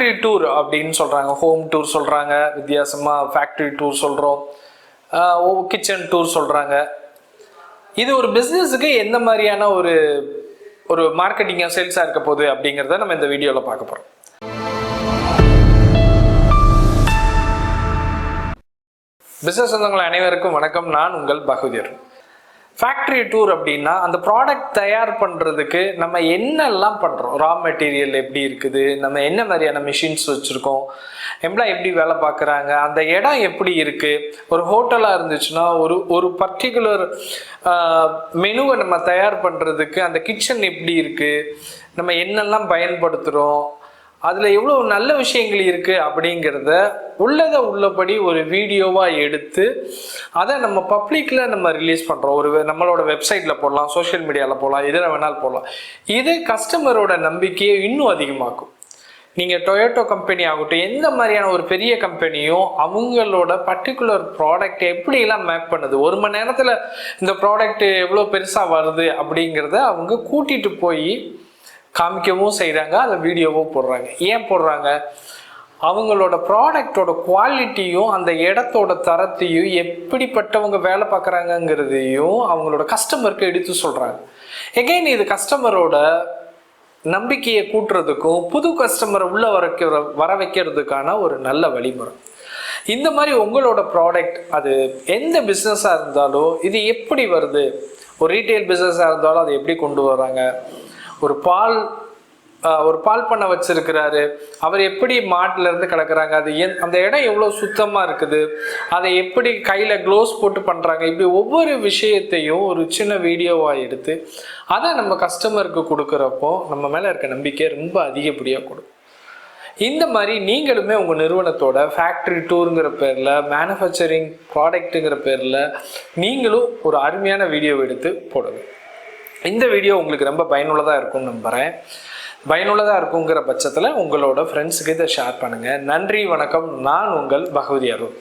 Factory tour அப்படின்னு சொல்கிறாங்க, home tour சொல்கிறாங்க, வித்தியாசமாக ஃபேக்ட்ரி டூர் சொல்கிறோம், கிச்சன் டூர் சொல்கிறாங்க. இது ஒரு பிஸ்னஸுக்கு எந்த மாதிரியான ஒரு ஒரு மார்க்கெட்டிங்காக சேல்ஸாக இருக்க போகுது அப்படிங்கிறத நம்ம இந்த வீடியோவில் பார்க்க போகிறோம். பிஸ்னஸ் சொந்தங்கள் அனைவருக்கும் வணக்கம். நான் உங்கள் பகுதியர். ஃபேக்ட்ரி டூர் அப்படின்னா அந்த ப்ராடக்ட் தயார் பண்ணுறதுக்கு நம்ம என்னெல்லாம் பண்ணுறோம், ரா மெட்டீரியல் எப்படி இருக்குது, நம்ம என்ன மாதிரியான மிஷின்ஸ் வச்சுருக்கோம், எம்ப்ளாய் எப்படி வேலை பார்க்குறாங்க, அந்த இடம் எப்படி இருக்குது. ஒரு ஹோட்டலாக இருந்துச்சுன்னா ஒரு பர்டிகுலர் மெனுவை நம்ம தயார் பண்ணுறதுக்கு அந்த கிச்சன் எப்படி இருக்குது, நம்ம என்னெல்லாம் பயன்படுத்துகிறோம், அதில் எவ்வளோ நல்ல விஷயங்கள் இருக்குது அப்படிங்கிறத உள்ளபடி ஒரு வீடியோவாக எடுத்து அதை நம்ம பப்ளிக்கில் நம்ம ரிலீஸ் பண்ணுறோம். நம்மளோட வெப்சைட்டில் போடலாம், சோஷியல் மீடியாவில் போடலாம், எதில் வேணாலும் போடலாம். இது கஸ்டமரோட நம்பிக்கையை இன்னும் அதிகமாக்கும். நீங்கள் டொயோட்டோ கம்பெனி ஆகட்டும், எந்த மாதிரியான ஒரு பெரிய கம்பெனியும் அவங்களோட பர்டிகுலர் ப்ராடக்ட் எப்படிலாம் மேப் பண்ணுது, ஒரு மணி நேரத்தில் இந்த ப்ராடக்ட் எவ்வளோ பெருசாக வருது அப்படிங்கிறத அவங்க கூட்டிகிட்டு போய் காமிக்கவும் செய்கிறாங்க, அதை வீடியோவும் போடுறாங்க. ஏன் போடுறாங்க? அவங்களோட ப்ராடக்டோட குவாலிட்டியும் அந்த இடத்தோட தரத்தையும் எப்படிப்பட்டவங்க வேலை பார்க்குறாங்கங்கிறதையும் அவங்களோட கஸ்டமருக்கு எடுத்து சொல்கிறாங்க. எகைன் இது கஸ்டமரோட நம்பிக்கையை கூட்டுறதுக்கும் புது கஸ்டமரை உள்ள வர வைக்கிறதுக்கான ஒரு நல்ல வழிமுறை. இந்த மாதிரி உங்களோட ப்ராடக்ட் அது எந்த பிஸ்னஸாக இருந்தாலும் இது எப்படி வருது, ஒரு ரீட்டைல் பிஸ்னஸாக இருந்தாலும் அதை எப்படி கொண்டு வராங்க, ஒரு பால் பண்ணை வச்சிருக்கிறாரு, அவர் எப்படி மாட்டிலேருந்து கலக்கிறாங்க, அது அந்த இடம் எவ்வளோ சுத்தமாக இருக்குது, அதை எப்படி கையில் க்ளோவ்ஸ் போட்டு பண்ணுறாங்க, இப்படி ஒவ்வொரு விஷயத்தையும் ஒரு சின்ன வீடியோவாக எடுத்து அதை நம்ம கஸ்டமருக்கு கொடுக்குறப்போ நம்ம மேலே இருக்க நம்பிக்கை ரொம்ப அதிகப்படியாக கொடுக்கும். இந்த மாதிரி நீங்களுமே உங்கள் நிறுவனத்தோட ஃபேக்ட்ரி டூருங்கிற பேரில், மேனுஃபேக்சரிங் ப்ராடக்ட்டுங்கிற பேரில் நீங்களும் ஒரு அருமையான வீடியோ எடுத்து போடுங்க. இந்த வீடியோ உங்களுக்கு ரொம்ப பயனுள்ளதாக இருக்கும்னு நம்புகிறேன். பயனுள்ளதாக இருக்குங்கிற பட்சத்தில் உங்களோட ஃப்ரெண்ட்ஸுக்கு இதை ஷேர் பண்ணுங்கள். நன்றி, வணக்கம். நான் உங்கள் பகவதி அருள்.